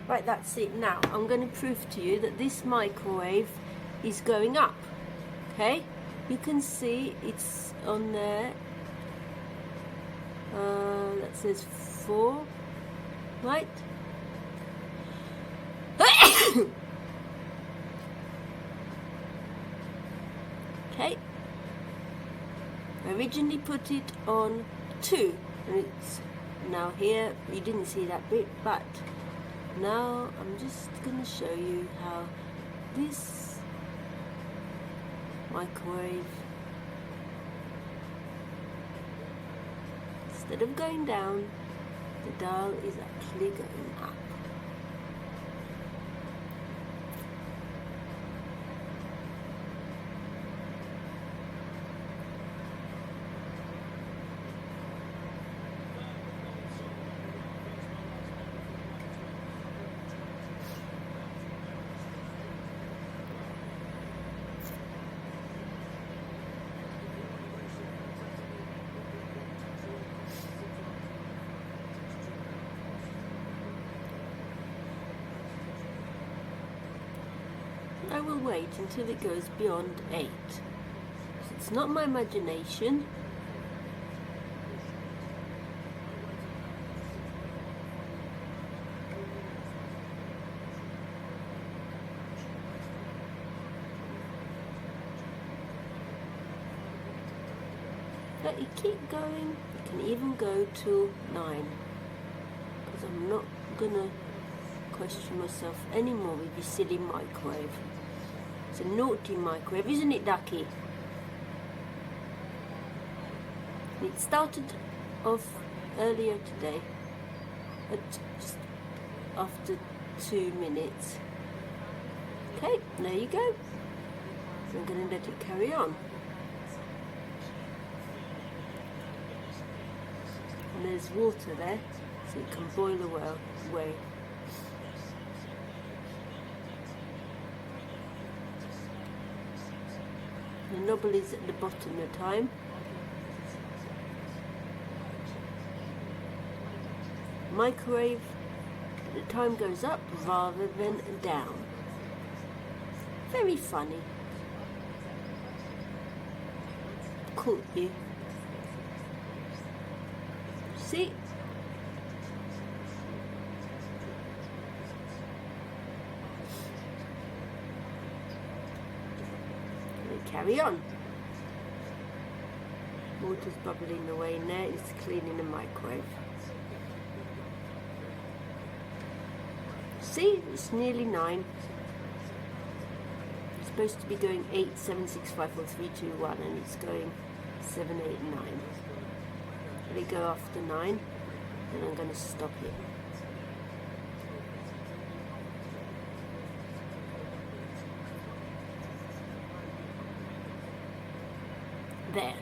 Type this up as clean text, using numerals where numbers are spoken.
Right, that's it. Now I'm going to prove to you that this microwave is going up. Okay, you can see it's on there. That says 4, right? Okay, I originally put it on 2 and it's now here. You didn't see that bit, but now I'm just going to show you how this microwave, instead of going down, the dial is actually going up. I will wait until it goes beyond 8. It's not my imagination. Let it keep going. You can even go to 9. Because I'm not gonna question myself anymore with this silly microwave. It's a naughty microwave, isn't it, Ducky? It started off earlier today at just after 2 minutes. Okay, there you go. I'm going to let it carry on. And there's water there, so it can boil away. The knob is at the bottom of the time. Microwave, the time goes up rather than down. Very funny. Caught you. See? Carry on. Water's bubbling away in there. It's cleaning the microwave. See, it's nearly 9. It's supposed to be going 8, 7, 6, 5, 4, 3, 2, 1, and it's going 7, 8, 9. Let it go after 9, and I'm going to stop it. There.